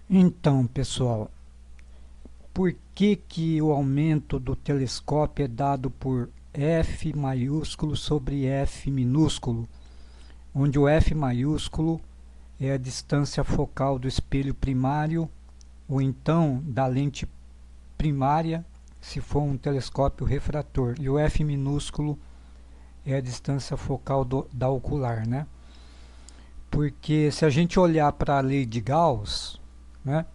Então, pessoal, por que que o aumento do telescópio é dado por F maiúsculo sobre F minúsculo, onde o F maiúsculo é a distância focal do espelho primário ou então da lente primária, se for um telescópio refrator, e o F minúsculo é a distância focal da ocular, né? Porque se a gente olhar para a lei de Gauss, né,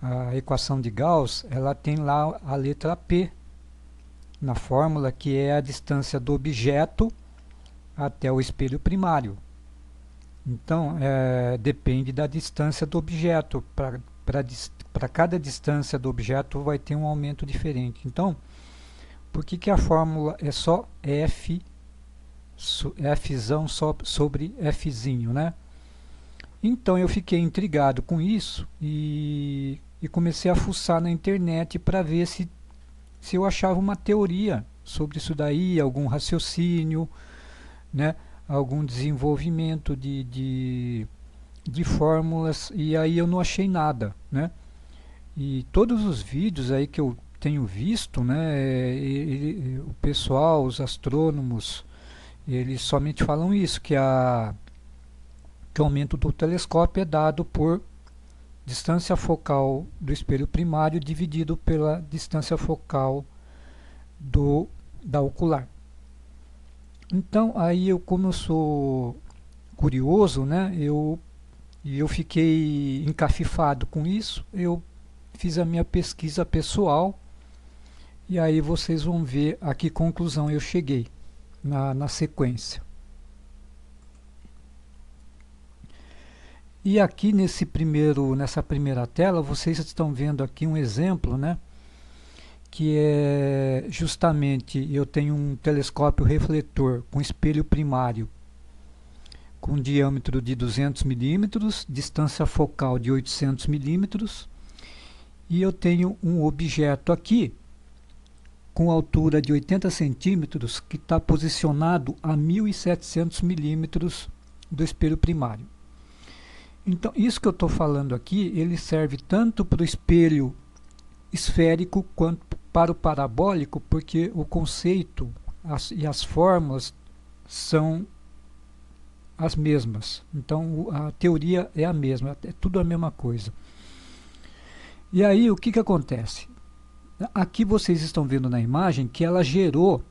a equação de Gauss, ela tem lá a letra P na fórmula, que é a distância do objeto até o espelho primário. Então, depende da distância do objeto. Para cada distância do objeto vai ter um aumento diferente. Então, por que que a fórmula é só F, Fzão sobre Fzinho, né? Então eu fiquei intrigado com isso e comecei a fuçar na internet para ver se eu achava uma teoria sobre isso daí, algum raciocínio, né, algum desenvolvimento de fórmulas, e aí eu não achei nada, né? E todos os vídeos aí que eu tenho visto, né, o pessoal, os astrônomos, eles somente falam isso, que o aumento do telescópio é dado por distância focal do espelho primário dividido pela distância focal da ocular. Então, aí como eu sou curioso, né, eu fiquei encafifado com isso, eu fiz a minha pesquisa pessoal e aí vocês vão ver a que conclusão eu cheguei na sequência. E aqui nessa primeira tela, vocês estão vendo aqui um exemplo, né, que é justamente, eu tenho um telescópio refletor com espelho primário com diâmetro de 200 milímetros, distância focal de 800 milímetros, e eu tenho um objeto aqui com altura de 80 centímetros que está posicionado a 1700 milímetros do espelho primário. Então, isso que eu estou falando aqui, ele serve tanto para o espelho esférico quanto para o parabólico, porque o conceito e as fórmulas são as mesmas. Então, a teoria é a mesma, é tudo a mesma coisa. E aí, o que acontece? Aqui vocês estão vendo na imagem que ela gerou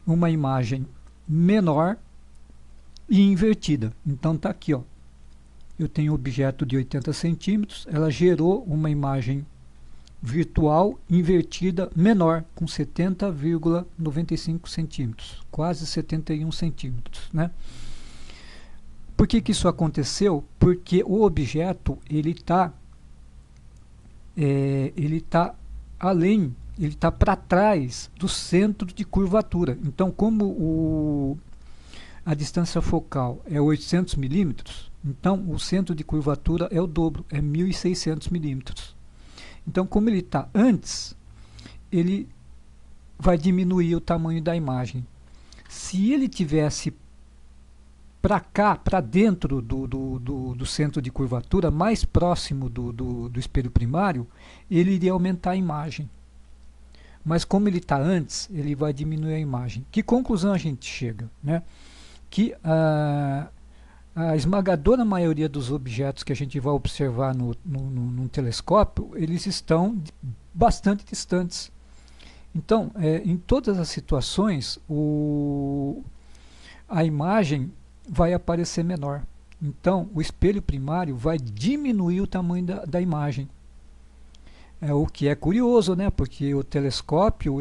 uma imagem menor e invertida. Então, está aqui, ó. Eu tenho um objeto de 80 centímetros, ela gerou uma imagem virtual invertida menor, com 70,95 centímetros, quase 71 centímetros, né? Por que que isso aconteceu? Porque o objeto ele está além, ele está para trás do centro de curvatura. Então, como a distância focal é 800 milímetros, então o centro de curvatura é o dobro, é 1600 milímetros. Então, como ele está antes, ele vai diminuir o tamanho da imagem. Se ele tivesse para cá, para dentro do centro de curvatura, mais próximo do espelho primário, ele iria aumentar a imagem. Mas como ele está antes, ele vai diminuir a imagem. Que conclusão a gente chega? Né? Que a esmagadora maioria dos objetos que a gente vai observar no telescópio, eles estão bastante distantes. Então, em todas as situações, a imagem vai aparecer menor. Então, o espelho primário vai diminuir o tamanho da imagem. O que é curioso, né? Porque o telescópio,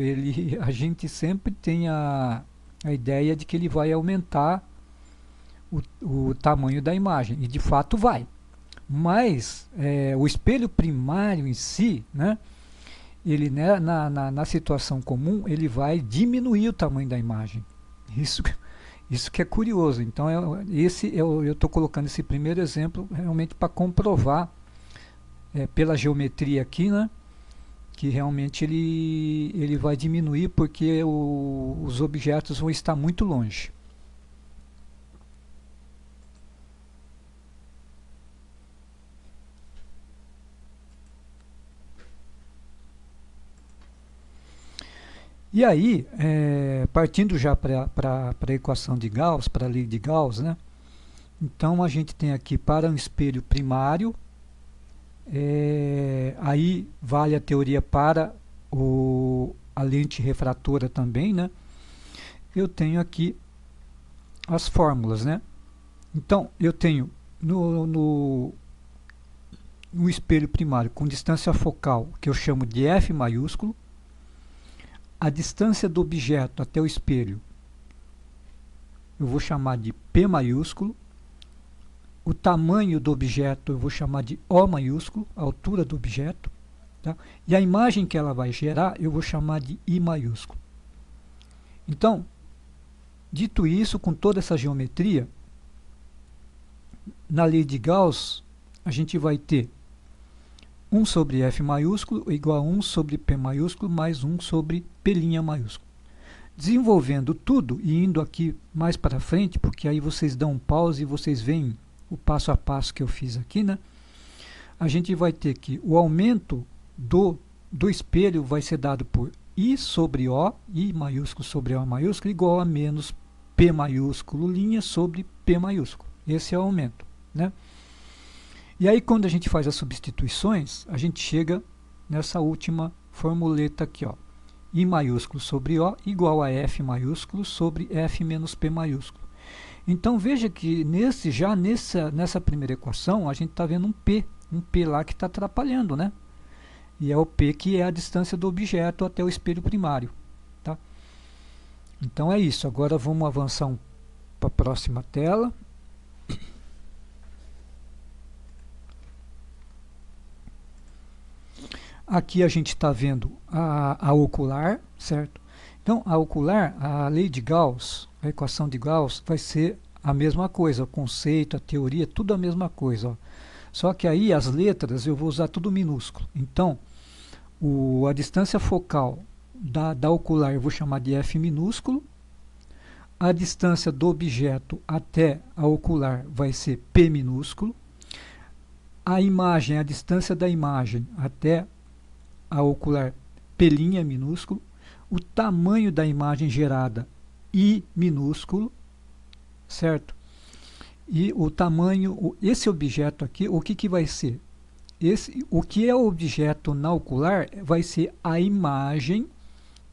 a gente sempre tem a ideia de que ele vai aumentar o tamanho da imagem, e de fato vai. Mas o espelho primário em si, né, ele, né, na situação comum, ele vai diminuir o tamanho da imagem. Isso que é curioso. Então, eu estou colocando esse primeiro exemplo realmente para comprovar, pela geometria aqui, né, que realmente ele vai diminuir porque os objetos vão estar muito longe. E aí, partindo já para a equação de Gauss, para a lei de Gauss, né? Então a gente tem aqui para um espelho primário, aí vale a teoria para a lente refratora também, né? Eu tenho aqui as fórmulas, né? Então eu tenho no espelho primário com distância focal, que eu chamo de F maiúsculo, a distância do objeto até o espelho eu vou chamar de P maiúsculo, o tamanho do objeto eu vou chamar de O maiúsculo, a altura do objeto, tá? E a imagem que ela vai gerar eu vou chamar de I maiúsculo. Então, dito isso, com toda essa geometria, na lei de Gauss, a gente vai ter 1 sobre F maiúsculo igual a 1 sobre P maiúsculo mais 1 sobre P' maiúsculo. Desenvolvendo tudo e indo aqui mais para frente, porque aí vocês dão um pause e vocês veem o passo a passo que eu fiz aqui, né? A gente vai ter que o aumento do espelho vai ser dado por I sobre O, I maiúsculo sobre O maiúsculo, igual a menos P maiúsculo linha sobre P maiúsculo. Esse é o aumento, né? E aí quando a gente faz as substituições, a gente chega nessa última formuleta aqui, ó. I maiúsculo sobre O igual a F maiúsculo sobre F menos P maiúsculo. Então veja que nessa primeira equação a gente está vendo um P lá que está atrapalhando, né? E é o P que é a distância do objeto até o espelho primário, tá? Então é isso. Agora vamos avançar para a próxima tela. Aqui a gente está vendo a ocular, certo? Então, a ocular, a lei de Gauss, a equação de Gauss, vai ser a mesma coisa, o conceito, a teoria, tudo a mesma coisa. Ó. Só que aí as letras eu vou usar tudo minúsculo. Então, a distância focal da ocular eu vou chamar de F minúsculo. A distância do objeto até a ocular vai ser P minúsculo. A imagem, a distância da imagem até a ocular P' minúsculo. O tamanho da imagem gerada I minúsculo, certo? E o tamanho, esse objeto aqui, o que vai ser? O que é o objeto na ocular vai ser a imagem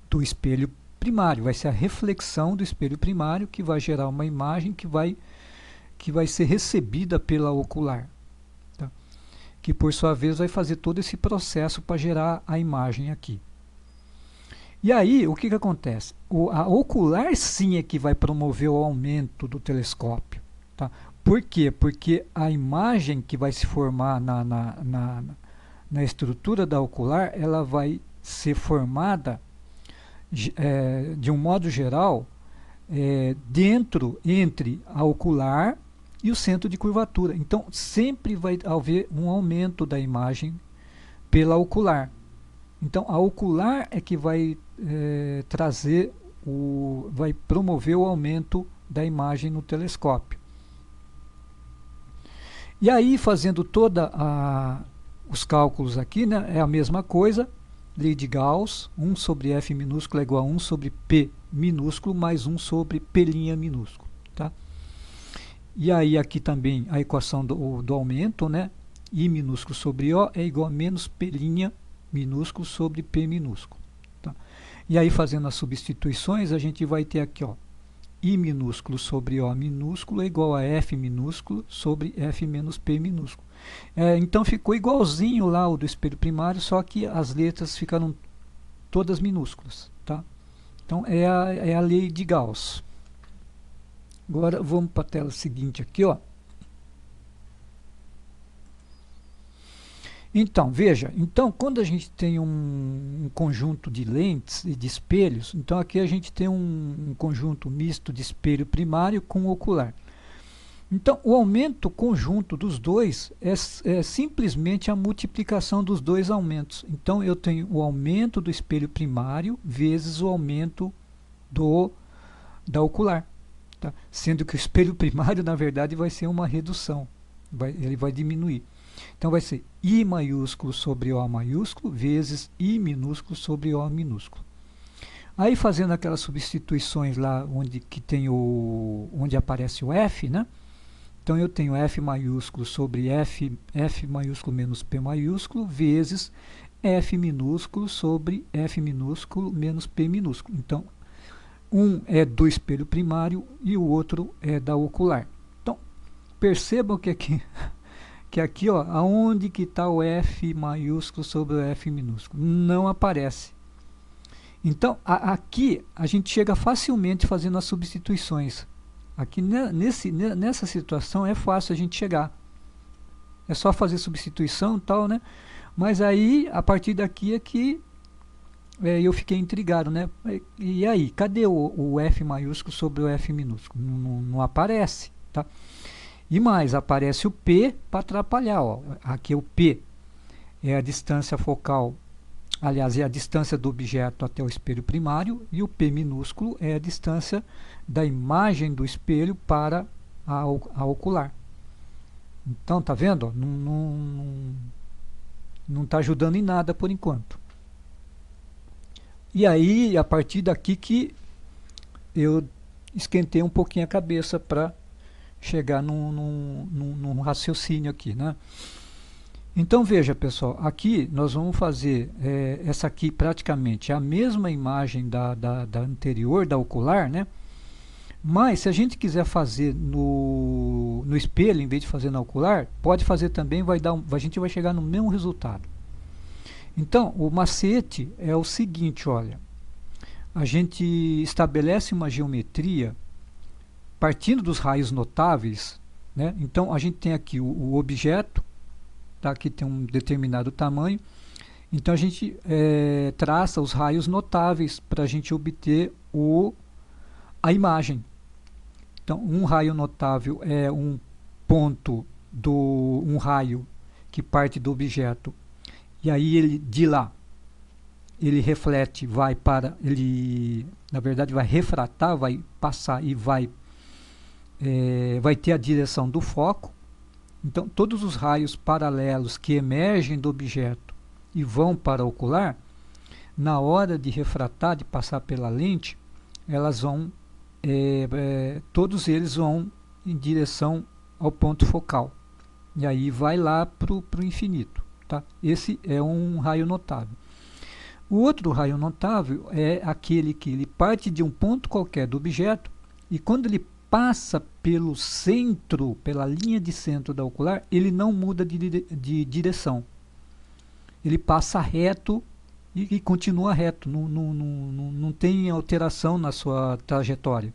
do espelho primário, vai ser a reflexão do espelho primário que vai gerar uma imagem que vai ser recebida pela ocular, tá? Que por sua vez vai fazer todo esse processo para gerar a imagem aqui. E aí, o que acontece? A ocular sim é que vai promover o aumento do telescópio. Tá? Por quê? Porque a imagem que vai se formar na estrutura da ocular, ela vai ser formada, de um modo geral, entre a ocular e o centro de curvatura. Então, sempre vai haver um aumento da imagem pela ocular. Então, a ocular é que vai vai promover o aumento da imagem no telescópio. E aí, fazendo todos os cálculos aqui, né, é a mesma coisa, lei de Gauss, 1 sobre F minúsculo é igual a 1 sobre P minúsculo mais 1 sobre P' minúsculo. Tá? E aí, aqui também a equação do aumento, né, I minúsculo sobre O é igual a menos P' minúsculo sobre P minúsculo. Tá? E aí, fazendo as substituições, a gente vai ter aqui, ó, I minúsculo sobre O minúsculo é igual a F minúsculo sobre F menos P minúsculo. Então ficou igualzinho lá o do espelho primário, só que as letras ficaram todas minúsculas. Tá? Então é a lei de Gauss. Agora vamos para a tela seguinte aqui, ó. Então, veja, quando a gente tem um conjunto de lentes e de espelhos, então aqui a gente tem um conjunto misto de espelho primário com ocular. Então, o aumento conjunto dos dois é simplesmente a multiplicação dos dois aumentos. Então, eu tenho o aumento do espelho primário vezes o aumento da ocular. Tá? Sendo que o espelho primário, na verdade, vai ser uma redução. Ele vai diminuir. Então vai ser I maiúsculo sobre O maiúsculo vezes I minúsculo sobre O minúsculo. Aí fazendo aquelas substituições lá onde aparece o F, né? Então eu tenho F maiúsculo sobre F maiúsculo menos P maiúsculo vezes F minúsculo sobre F minúsculo menos P minúsculo. Então um é do espelho primário e o outro é da ocular. Então percebam que aqui, ó, aonde que está o F maiúsculo sobre o F minúsculo? Não aparece. Então, aqui a gente chega facilmente fazendo as substituições. Aqui nessa situação é fácil a gente chegar. É só fazer substituição e tal, né? Mas aí, a partir daqui é que eu fiquei intrigado, né? E aí, cadê o F maiúsculo sobre o F minúsculo? Não aparece, tá? E mais, aparece o P para atrapalhar, ó. Aqui o P é a distância focal, aliás, é a distância do objeto até o espelho primário, e o P minúsculo é a distância da imagem do espelho para a ocular. Então, tá vendo? Não está ajudando em nada por enquanto. E aí, a partir daqui que eu esquentei um pouquinho a cabeça para chegar num raciocínio aqui, né? Então veja, pessoal, aqui nós vamos fazer essa aqui praticamente a mesma imagem da anterior, da ocular, né? Mas se a gente quiser fazer no espelho, em vez de fazer na ocular, pode fazer também, a gente vai chegar no mesmo resultado. Então, o macete é o seguinte, olha, a gente estabelece uma geometria partindo dos raios notáveis, né? Então a gente tem aqui o objeto, tá? Que tem um determinado tamanho, então a gente traça os raios notáveis para a gente obter a imagem. Então um raio notável é um ponto um raio que parte do objeto, e aí ele de lá ele reflete, na verdade vai refratar, vai passar e vai ter a direção do foco. Então todos os raios paralelos que emergem do objeto e vão para a ocular, na hora de refratar, de passar pela lente, elas vão todos eles vão em direção ao ponto focal, e aí vai lá para o infinito, tá? Esse é um raio notável. O outro raio notável é aquele que ele parte de um ponto qualquer do objeto, e quando ele passa pelo centro, pela linha de centro da ocular, ele não muda de direção. Ele passa reto e continua reto, não tem alteração na sua trajetória.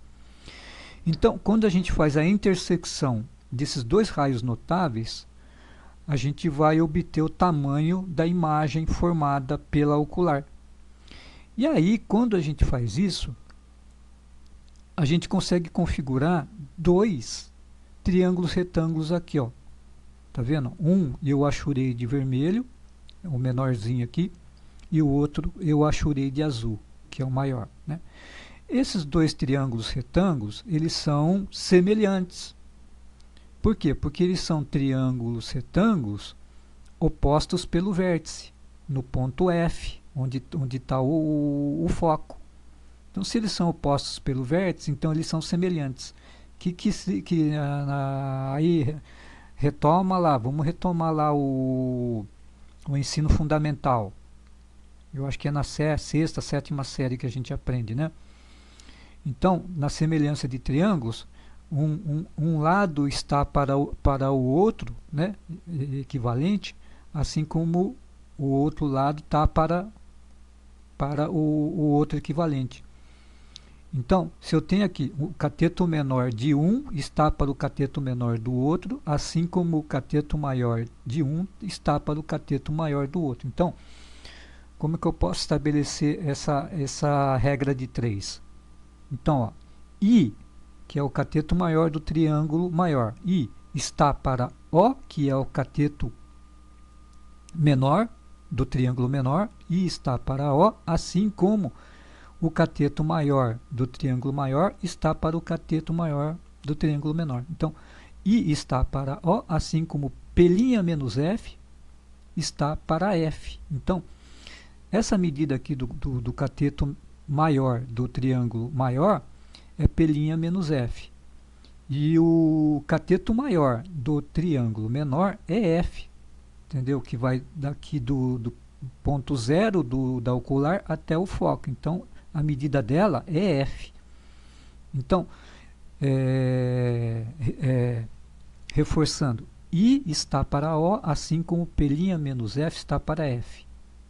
Então, quando a gente faz a intersecção desses dois raios notáveis, a gente vai obter o tamanho da imagem formada pela ocular. E aí, quando a gente faz isso, a gente consegue configurar dois triângulos retângulos aqui, ó. Tá vendo? Um eu achurei de vermelho, o menorzinho aqui, e o outro eu achurei de azul, que é o maior, né? Esses dois triângulos retângulos, eles são semelhantes. Por quê? Porque eles são triângulos retângulos opostos pelo vértice, no ponto F, onde está o foco. Então, se eles são opostos pelo vértice, então eles são semelhantes. Aí vamos retomar lá o ensino fundamental. Eu acho que é na sexta, sétima série que a gente aprende, né? Então, na semelhança de triângulos, um lado está para o outro, né, equivalente, assim como o outro lado está para o outro equivalente. Então, se eu tenho aqui o cateto menor de um está para o cateto menor do outro, assim como o cateto maior de um está para o cateto maior do outro. Então, como é que eu posso estabelecer essa regra de 3? Então, ó, I, que é o cateto maior do triângulo maior, I está para O, que é o cateto menor do triângulo menor, I está para O, assim como o cateto maior do triângulo maior está para o cateto maior do triângulo menor. Então, I está para O, assim como P' menos F está para F. Então, essa medida aqui do cateto maior do triângulo maior é P' menos F. E o cateto maior do triângulo menor é F. Entendeu? Que vai daqui do ponto zero da ocular até o foco. Então, a medida dela é F. Então, reforçando, I está para O, assim como P' menos F está para F.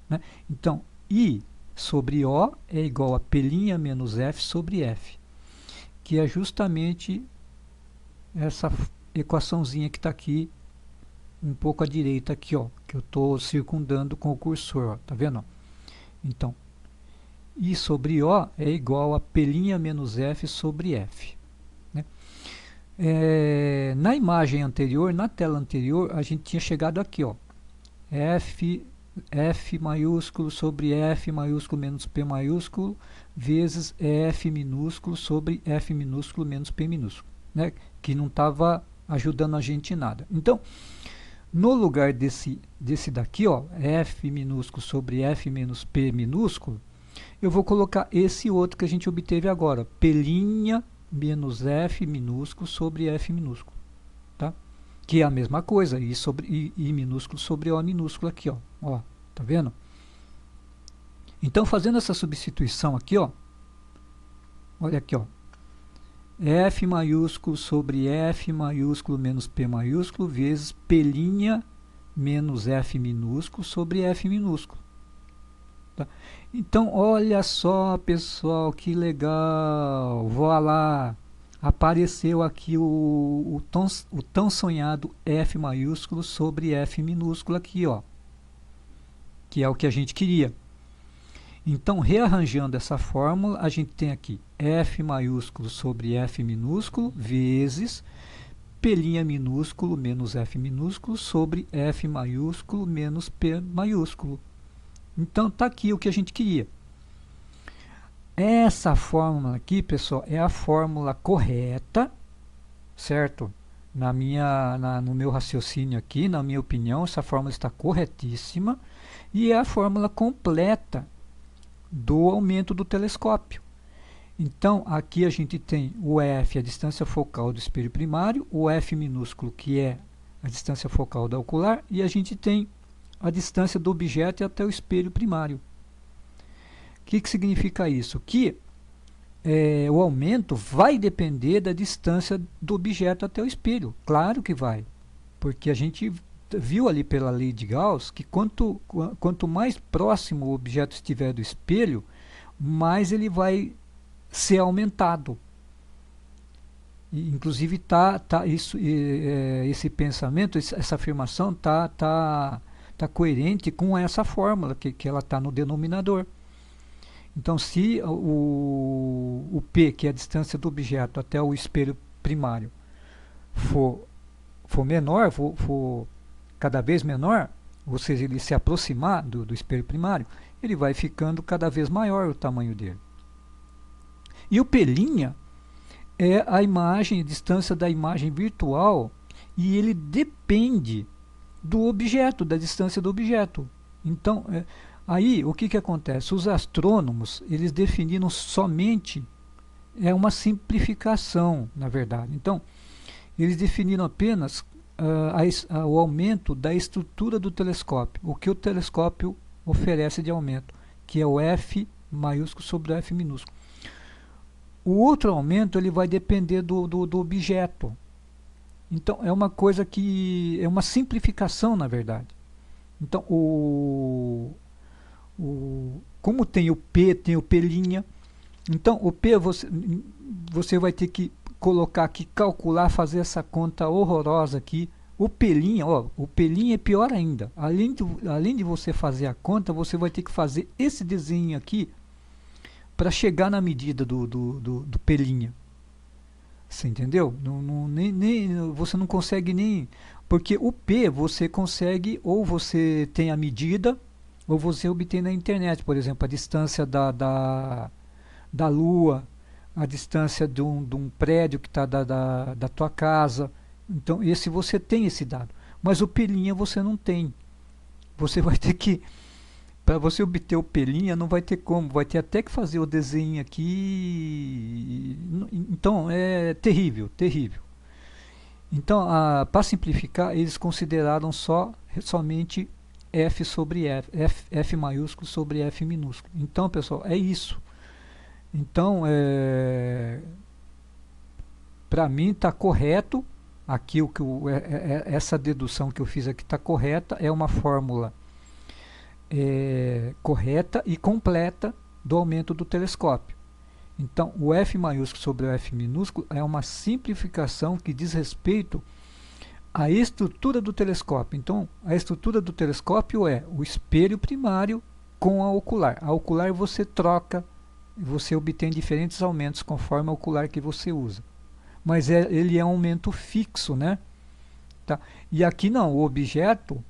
Né? Então, I sobre O é igual a P' menos F sobre F, que é justamente essa equaçãozinha que está aqui, um pouco à direita aqui, ó, que eu estou circundando com o cursor, ó, tá vendo? Então, I sobre O é igual a P' menos F sobre F. Né? Na imagem anterior, na tela anterior, a gente tinha chegado aqui, ó, F maiúsculo sobre F maiúsculo menos P maiúsculo vezes F minúsculo sobre F minúsculo menos P minúsculo, né? Que não estava ajudando a gente em nada. Então, no lugar desse daqui, ó, F minúsculo sobre F menos P minúsculo, eu vou colocar esse outro que a gente obteve agora, P' menos F minúsculo sobre F minúsculo, tá? Que é a mesma coisa, I minúsculo sobre O minúsculo aqui, ó, tá vendo? Então, fazendo essa substituição aqui, ó, olha aqui, ó, F maiúsculo sobre F maiúsculo menos P maiúsculo vezes P' menos F minúsculo sobre F minúsculo. Tá? Então, olha só, pessoal, que legal. Vou lá. Apareceu aqui o tão sonhado F maiúsculo sobre F minúsculo aqui, ó, que é o que a gente queria. Então, rearranjando essa fórmula, a gente tem aqui F maiúsculo sobre F minúsculo vezes P' minúsculo menos F minúsculo sobre F maiúsculo menos P maiúsculo. Então, está aqui o que a gente queria. Essa fórmula aqui, pessoal, é a fórmula correta, certo? No meu raciocínio aqui, na minha opinião, essa fórmula está corretíssima e é a fórmula completa do aumento do telescópio. Então, aqui a gente tem o F, a distância focal do espelho primário, o F minúsculo, que é a distância focal da ocular, e a gente tem a distância do objeto até o espelho primário. O que significa isso? Que o aumento vai depender da distância do objeto até o espelho. Claro que vai, porque a gente viu ali pela lei de Gauss que quanto mais próximo o objeto estiver do espelho, mais ele vai ser aumentado. E, inclusive, esse pensamento, essa afirmação tá coerente com essa fórmula que ela está no denominador. Então, se o P, que é a distância do objeto até o espelho primário, for menor, for cada vez menor, ou seja, ele se aproximar do espelho primário, ele vai ficando cada vez maior o tamanho dele. E o P' é a distância da imagem virtual, e ele depende do objeto, da distância do objeto. Então, aí o que acontece? Os astrônomos, eles definiram somente, uma simplificação, na verdade. Então, eles definiram apenas o aumento da estrutura do telescópio, o que o telescópio oferece de aumento, que é o F maiúsculo sobre o F minúsculo. O outro aumento ele vai depender do objeto. Então, é uma coisa que é uma simplificação, na verdade. Então, como tem o P, tem o P', então o P você vai ter que colocar aqui, calcular, fazer essa conta horrorosa aqui. O P', o P' é pior ainda. Além de você fazer a conta, você vai ter que fazer esse desenho aqui para chegar na medida do P'. Você entendeu? Você não consegue nem... Porque o P você consegue, ou você tem a medida, ou você obtém na internet. Por exemplo, a distância da Lua, a distância de um prédio que está da tua casa. Então, você tem esse dado. Mas o P' você não tem. Você vai ter que... para você obter o pelinha não vai ter como, vai ter até que fazer o desenho aqui. Então é terrível, terrível. Então, para simplificar, eles consideraram somente F sobre F maiúsculo sobre F minúsculo. Então, pessoal, é isso. Então, para mim está correto. Aqui essa dedução que eu fiz aqui está correta. É uma fórmula correta e completa do aumento do telescópio. Então, o F maiúsculo sobre o F minúsculo é uma simplificação que diz respeito à estrutura do telescópio. Então, a estrutura do telescópio é o espelho primário com a ocular. A ocular você troca, você obtém diferentes aumentos conforme a ocular que você usa. Mas ele é um aumento fixo, né? Tá? E aqui não, o objeto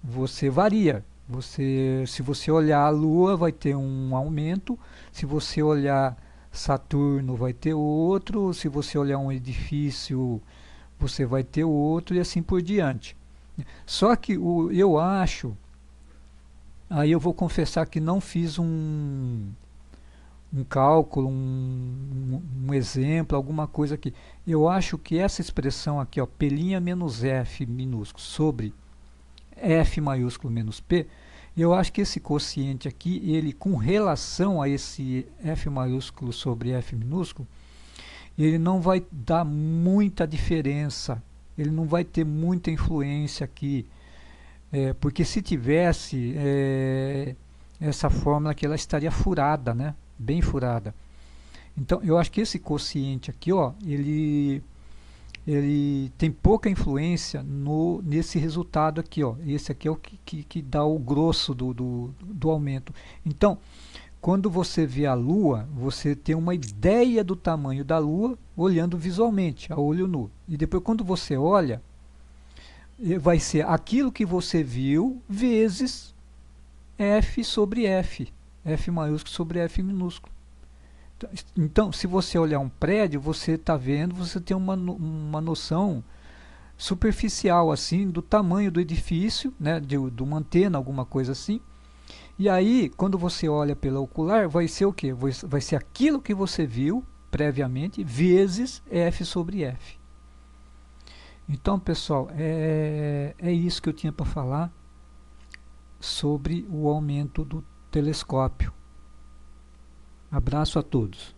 você varia. Se você olhar a Lua, vai ter um aumento. Se você olhar Saturno, vai ter outro. Se você olhar um edifício, você vai ter outro, e assim por diante. Só que eu acho, aí eu vou confessar que não fiz um cálculo, um exemplo, alguma coisa aqui. Eu acho que essa expressão aqui, ó, pelinha menos F minúsculo sobre F maiúsculo menos P, eu acho que esse quociente aqui, ele com relação a esse F maiúsculo sobre F minúsculo, ele não vai dar muita diferença, ele não vai ter muita influência aqui, porque se tivesse essa fórmula aqui, ela estaria furada, né? Bem furada. Então eu acho que esse quociente aqui, ó, ele tem pouca influência nesse resultado aqui, ó. Esse aqui é o que dá o grosso do aumento. Então, quando você vê a Lua, você tem uma ideia do tamanho da Lua olhando visualmente, a olho nu. E depois, quando você olha, vai ser aquilo que você viu vezes F sobre F. F maiúsculo sobre F minúsculo. Então, se você olhar um prédio, você está vendo, você tem uma noção superficial assim do tamanho do edifício, né, de uma antena, alguma coisa assim. E aí, quando você olha pela ocular, vai ser o quê? Vai ser aquilo que você viu previamente vezes F sobre F. Então, pessoal, é isso que eu tinha para falar sobre o aumento do telescópio. Abraço a todos.